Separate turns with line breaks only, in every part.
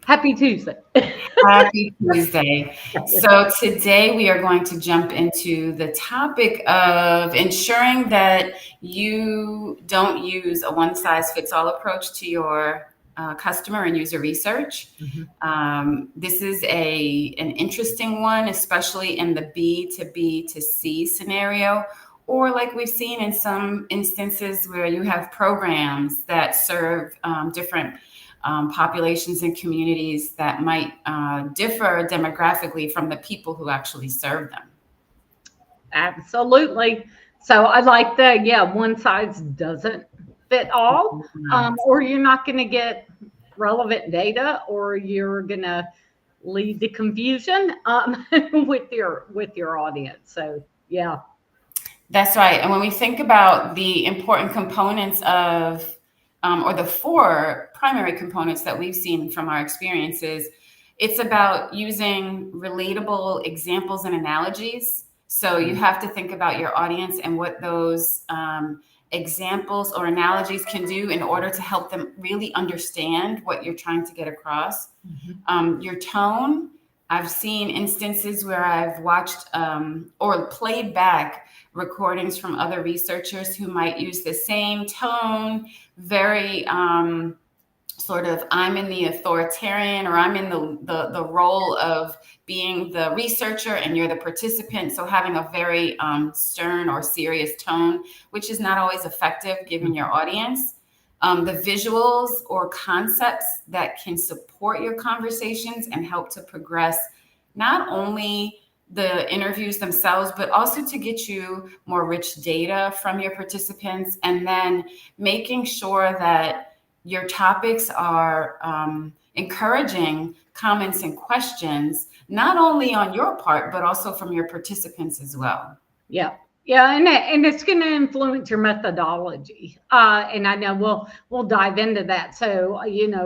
Happy Tuesday.
Happy Tuesday. So today we are going to jump into the topic of ensuring that you don't use a one size fits all approach to your customer and user research. This is an interesting one, especially in the B to B to C scenario, or like we've seen in some instances where you have programs that serve different populations and communities that might differ demographically from the people who actually serve them.
Absolutely. So I like that. Yeah, one size doesn't fit all, or you're not going to get relevant data, or you're going to lead to confusion with your audience. So yeah.
That's right. And when we think about the important components of, or the four primary components that we've seen from our experiences, it's about using relatable examples and analogies. So you have to think about your audience and what those examples or analogies can do in order to help them really understand what you're trying to get across. Your tone. I've seen instances where I've watched or played back recordings from other researchers who might use the same tone, very sort of I'm in the authoritarian, or I'm in the role of being the researcher and you're the participant. So having a very stern or serious tone, which is not always effective given your audience. The visuals or concepts that can support your conversations and help to progress not only the interviews themselves, but also to get you more rich data from your participants, and then making sure that your topics are encouraging comments and questions, not only on your part, but also from your participants as well.
Yeah. Yeah, and it's going to influence your methodology. And I know we'll dive into that. So,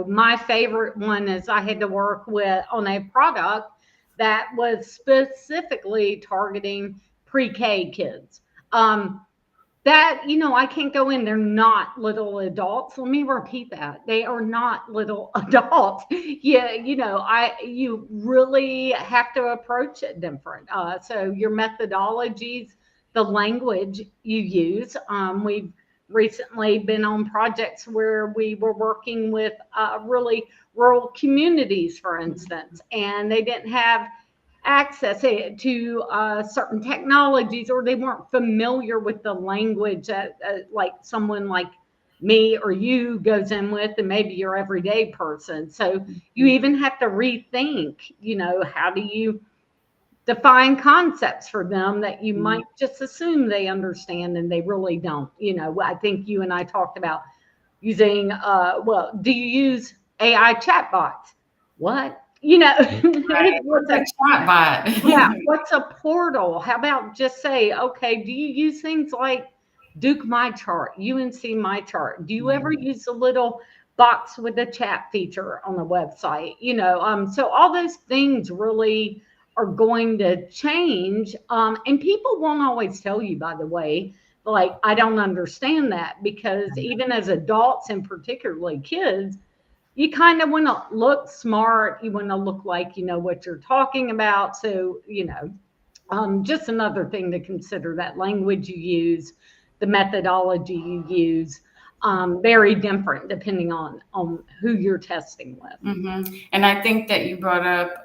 my favorite one is I had to work with on a product that was specifically targeting pre-K kids. That, I can't go in. They're not little adults. Let me repeat that. They are not little adults. Yeah, you really have to approach it different. So your methodologies, the language you use. We've recently been on projects where we were working with really rural communities, for instance, and they didn't have access to certain technologies, or they weren't familiar with the language that like someone like me or you goes in with, and maybe your everyday person. So you even have to rethink, how do you define concepts for them that you might just assume they understand and they really don't. I think you and I talked about using do you use AI chatbots? What?
What's a chat bot?
Yeah, what's a portal? How about just say, okay, do you use things like Duke My Chart, UNC My Chart? Do you ever use a little box with a chat feature on the website? So all those things really are going to change. And people won't always tell you, by the way, like, I don't understand that, because even as adults, and particularly kids, you kind of want to look smart. You want to look like you know what you're talking about. So, just another thing to consider, that language you use, the methodology you use, very different depending on who you're testing with.
And I think that you brought up,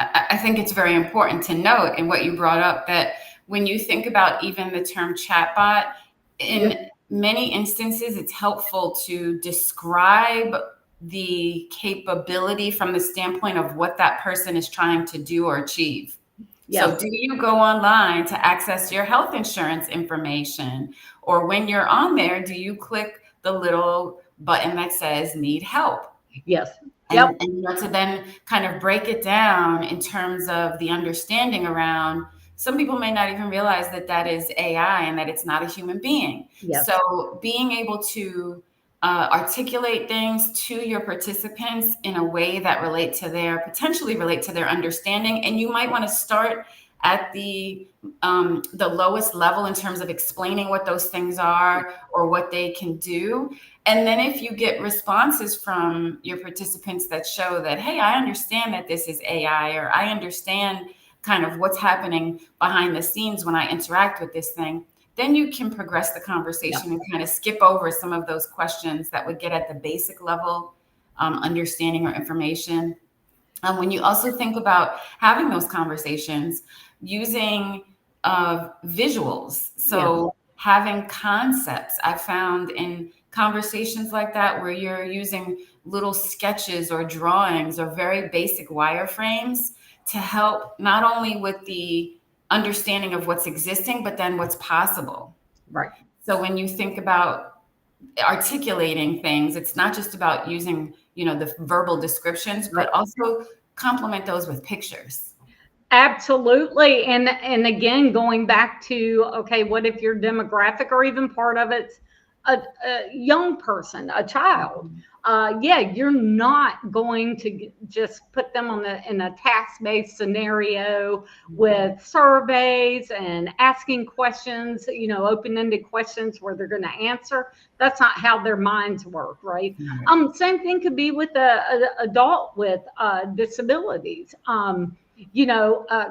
I think it's very important to note in what you brought up that when you think about even the term chatbot, in many instances, it's helpful to describe the capability from the standpoint of what that person is trying to do or achieve. So do you go online to access your health insurance information? Or when you're on there, do you click the little button that says need help?
Yes.
And to then kind of break it down in terms of the understanding around, some people may not even realize that that is AI and that it's not a human being.
Yes.
So being able to articulate things to your participants in a way that potentially relate to their understanding. And you might want to start at the lowest level in terms of explaining what those things are or what they can do. And then if you get responses from your participants that show that, hey, I understand that this is AI, or I understand kind of what's happening behind the scenes when I interact with this thing, then you can progress the
Yeah.
conversation and kind of skip over some of those questions that would get at the basic level understanding or information. When you also think about having those conversations, using visuals.
Yes.
So having concepts, I found in conversations like that where you're using little sketches or drawings or very basic wireframes to help not only with the understanding of what's existing, but then what's possible.
Right.
So when you think about articulating things, it's not just about using, the verbal descriptions,
Right.
but also complement those with pictures.
Absolutely. And again, going back to, okay, what if your demographic or even part of it's a young person, a child? Yeah, you're not going to just put them in a task-based scenario with surveys and asking questions, open-ended questions where they're going to answer. That's not how their minds work, right? Same thing could be with a adult with disabilities.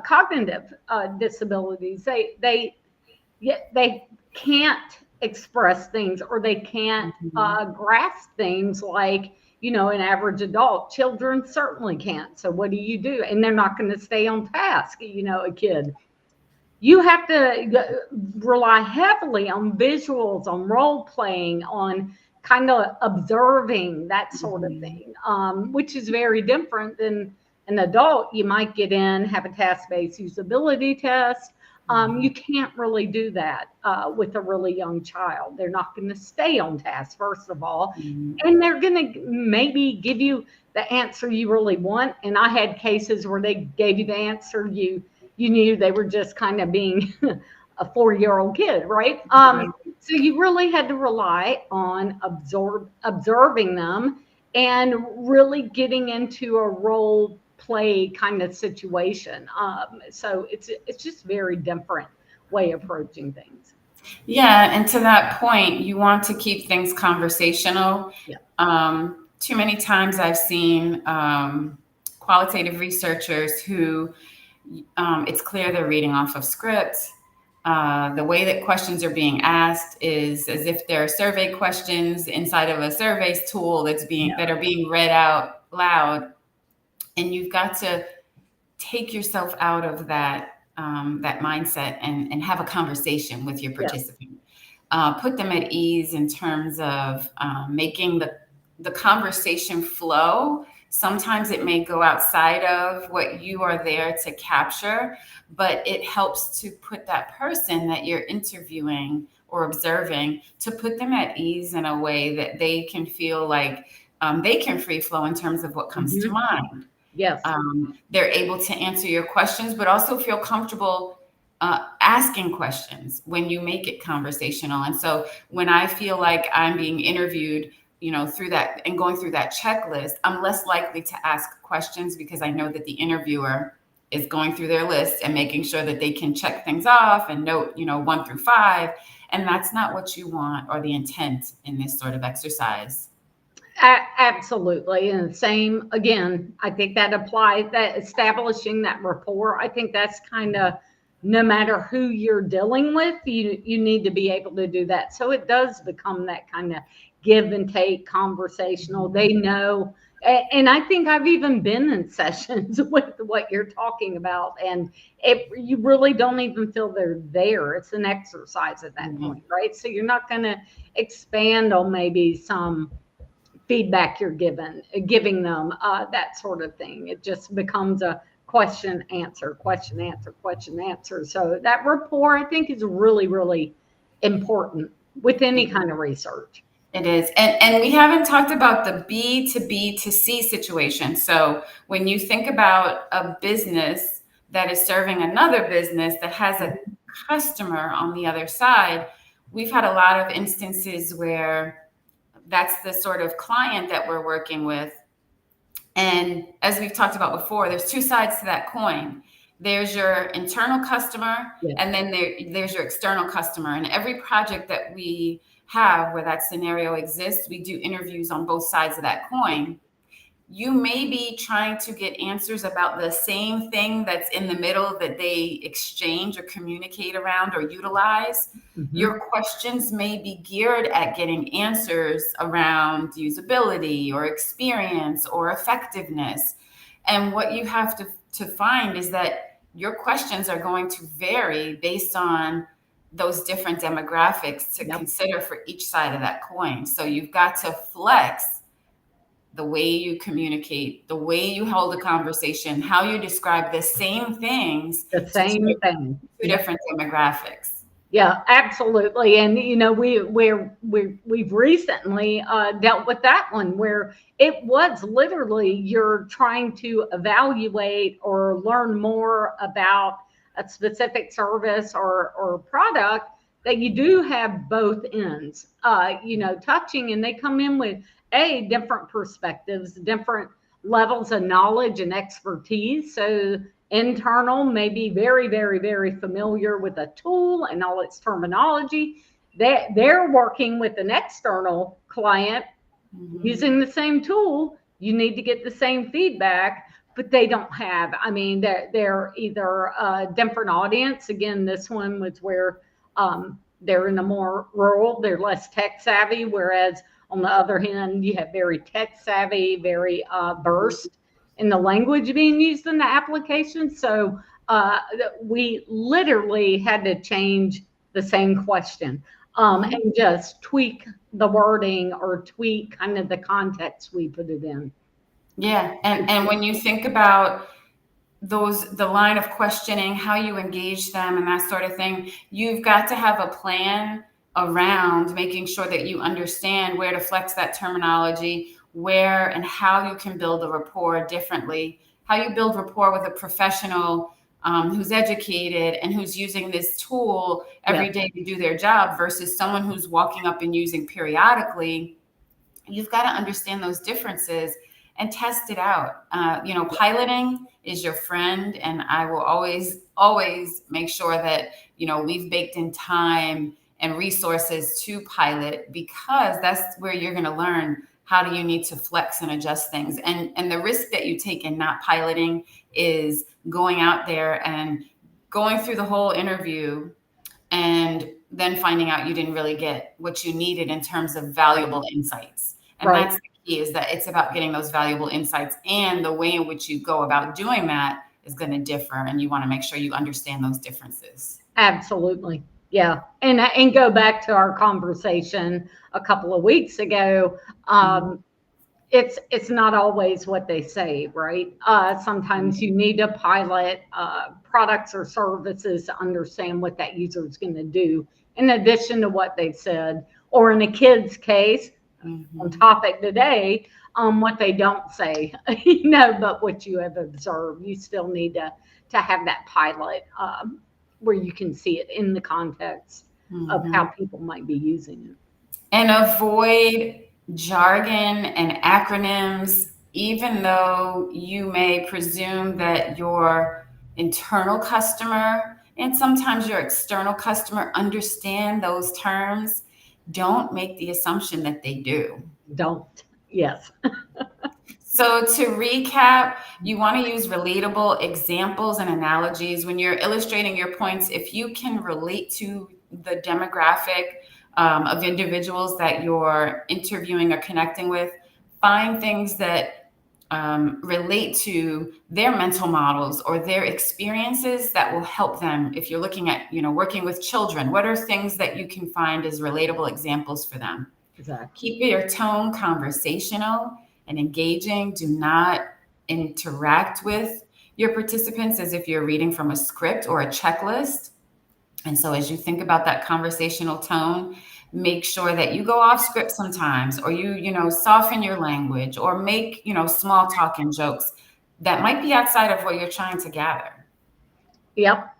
Cognitive disabilities. They can't express things, or they can't grasp things like an average adult. Children certainly can't. So what do? And they're not going to stay on task. A kid. You have to rely heavily on visuals, on role playing, on kind of observing that sort of thing, which is very different than an adult. You might get in, have a task-based usability test. You can't really do that with a really young child. They're not going to stay on task, first of all, and they're going to maybe give you the answer you really want. And I had cases where they gave you the answer you knew they were just kind of being a 4-year-old kid, right? So you really had to rely on observing them and really getting into a role play kind of situation. So it's just very different way approaching things.
Yeah, and to that point, you want to keep things conversational.
Yeah.
Too many times I've seen qualitative researchers who it's clear they're reading off of script. The way that questions are being asked is as if they're survey questions inside of a surveys tool that are being read out loud, and you've got to take yourself out of that mindset and have a conversation with your
Yes.
participant. Put them at ease in terms of making the conversation flow. Sometimes it may go outside of what you are there to capture, but it helps to put that person that you're interviewing or observing, to put them at ease in a way that they can feel like they can free flow in terms of what comes to mind.
Yes.
They're able to answer your questions, but also feel comfortable asking questions when you make it conversational. And so when I feel like I'm being interviewed, through that and going through that checklist, I'm less likely to ask questions because I know that the interviewer is going through their list and making sure that they can check things off and note, 1 through 5. And that's not what you want or the intent in this sort of exercise.
Absolutely. And same again, I think that applies, that establishing that rapport. I think that's kind of, no matter who you're dealing with, you need to be able to do that. So it does become that kind of give and take conversational. They know. And I think I've even been in sessions with what you're talking about, and you really don't even feel they're there. It's an exercise at that point, right? So you're not going to expand on maybe some feedback you're giving them, that sort of thing. It just becomes a question answer, question answer, question answer. So that rapport, I think, is really, really important with any kind of research.
It is. And we haven't talked about the B to B to C situation. So when you think about a business that is serving another business that has a customer on the other side, we've had a lot of instances where that's the sort of client that we're working with. And as we've talked about before, there's two sides to that coin. there's your internal customer,
Yeah.
and then there's your external customer. And every project that we have where that scenario exists, we do interviews on both sides of that coin. You may be trying to get answers about the same thing that's in the middle that they exchange or communicate around or utilize. Your questions may be geared at getting answers around usability or experience or effectiveness. And what you have to find is that your questions are going to vary based on those different demographics to
Yep.
consider for each side of that coin. So you've got to flex the way you communicate, the way you hold a conversation, how you describe the same things
The
to
same thing.
two
Yep.
different demographics.
Yeah, absolutely. And we've recently dealt with that one where it was literally you're trying to evaluate or learn more about a specific service or product that you do have both ends, touching, and they come in with different perspectives, different levels of knowledge and expertise. So internal may be very, very, very familiar with a tool and all its terminology. They're working with an external client using the same tool. You need to get the same feedback, but they don't have. I mean, they're either a different audience. Again, this one was where they're in a more rural, they're less tech savvy, whereas on the other hand, you have very tech savvy, very versed in the language being used in the application. So we literally had to change the same question and just tweak the wording or tweak kind of the context we put it in.
Yeah. And when you think about the line of questioning, how you engage them and that sort of thing, you've got to have a plan around making sure that you understand where to flex that terminology, where and how you can build a rapport differently, how you build rapport with a professional who's educated and who's using this tool every day to do their job versus someone who's walking up and using periodically. You've got to understand those differences and test it out. Piloting is your friend, and I will always make sure that we've baked in time and resources to pilot, because that's where you're going to learn how do you need to flex and adjust things. And the risk that you take in not piloting is going out there and going through the whole interview and then finding out you didn't really get what you needed in terms of valuable insights. And
Right.
that's the key, is that it's about getting those valuable insights, and the way in which you go about doing that is going to differ. And you want to make sure you understand those differences.
Absolutely. Yeah. And go back to our conversation a couple of weeks ago. It's not always what they say, right? Sometimes you need to pilot products or services to understand what that user is going to do, in addition to what they said, or in a kid's case, on topic today, what they don't say, but what you have observed. You still need to have that pilot where you can see it in the context of how people might be using it.
And avoid jargon and acronyms, even though you may presume that your internal customer and sometimes your external customer understand those terms. Don't make the assumption that they do.
Don't. Yes.
So to recap, you want to use relatable examples and analogies when you're illustrating your points. If you can relate to the demographic of individuals that you're interviewing or connecting with, find things that relate to their mental models or their experiences that will help them. If you're looking at, working with children, what are things that you can find as relatable examples for them?
Exactly.
Keep your tone conversational and engaging. Do not interact with your participants as if you're reading from a script or a checklist. And so as you think about that conversational tone, make sure that you go off script sometimes, or you soften your language, or make, small talk and jokes that might be outside of what you're trying to gather.
Yep.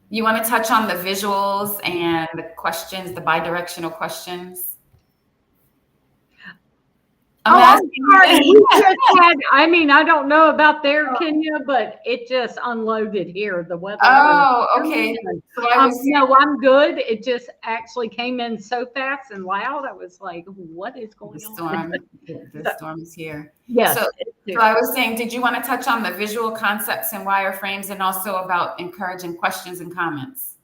You want to touch on the visuals and the questions, the bidirectional questions? I'm
Oh, I'm
asking
sorry. We
you.
just had, I mean, I don't know about there, Kenya, but it just unloaded here. The weather is
Oh, okay.
coming in.
So I was
No, I'm good. It just actually came in so fast and loud. I was like, what is
the
going on?
storm. The
So,
storm is here. So,
yes, it's
so
here.
I was saying, did you want to touch on the visual concepts and wireframes, and also about encouraging questions and comments?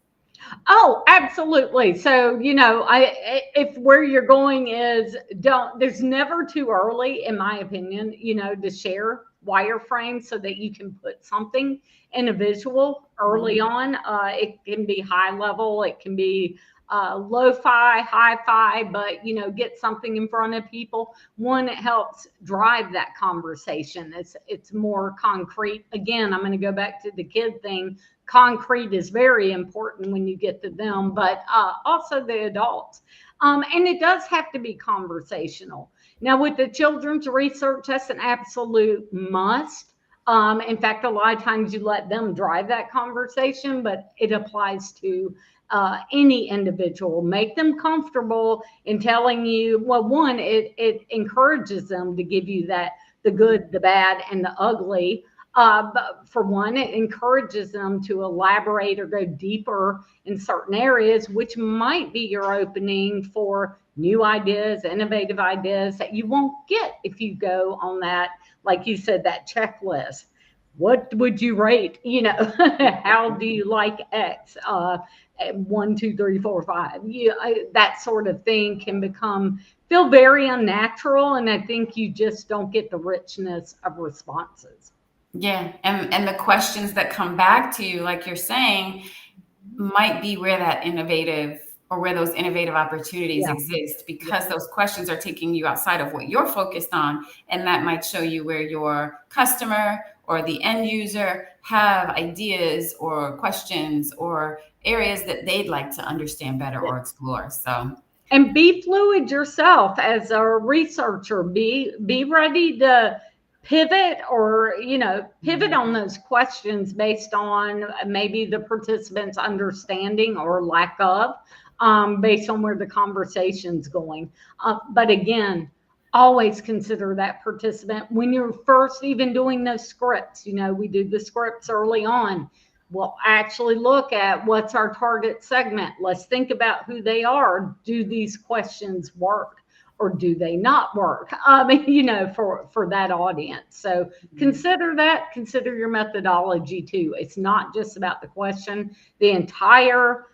Oh, absolutely. So, if where you're going is there's never too early, in my opinion, to share wireframe so that you can put something in a visual early
Mhm.
on. It can be high level, it can be lo-fi, hi-fi, but get something in front of people. One, it helps drive that conversation. It's more concrete. Again, I'm going to go back to the kid thing. Concrete is very important when you get to them, but also the adults. And it does have to be conversational. Now, with the children's research, that's an absolute must. In fact, a lot of times you let them drive that conversation, but it applies to any individual. Make them comfortable in telling you, well, one, it encourages them to give you the good, the bad, and the ugly. But for one, it encourages them to elaborate or go deeper in certain areas, which might be your opening for new ideas, innovative ideas that you won't get if you go on that, like you said, that checklist. What would you rate? How do you like X? 1, 2, 3, 4, 5. That sort of thing can feel very unnatural, and I think you just don't get the richness of responses.
Yeah, and the questions that come back to you, like you're saying, might be where that innovative or where those innovative opportunities
Yeah.
exist,
Yeah.
because those questions are taking you outside of what you're focused on, and that might show you where your customer or the end user have ideas or questions or areas that they'd like to understand better or explore. So
And be fluid yourself as a researcher. Be ready to pivot, or pivot on those questions based on maybe the participants understanding or lack of, based on where the conversation's going. But again, always consider that participant when you're first even doing those scripts. We do the scripts early on. We'll actually look at what's our target segment. Let's think about who they are. Do these questions work, or do they not work? For that audience. So consider that. Consider your methodology too. It's not just about the question. The entire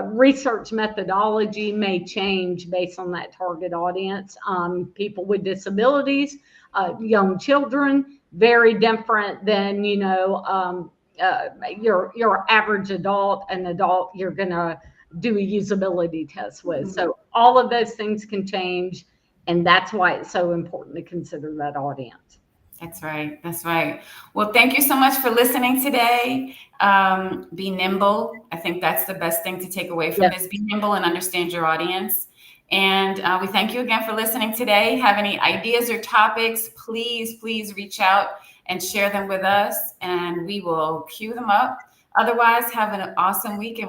research methodology may change based on that target audience. People with disabilities, young children, very different than your average adult, an adult you're gonna do a usability test with. So all of those things can change, and that's why it's so important to consider that audience.
that's right. That's right. Well, thank you so much for listening today. Be nimble. I think that's the best thing to take away from
Yes.
this. Be nimble and understand your audience. And we thank you again for listening today. Have any ideas or topics, please reach out and share them with us, and we will queue them up. Otherwise, have an awesome week, and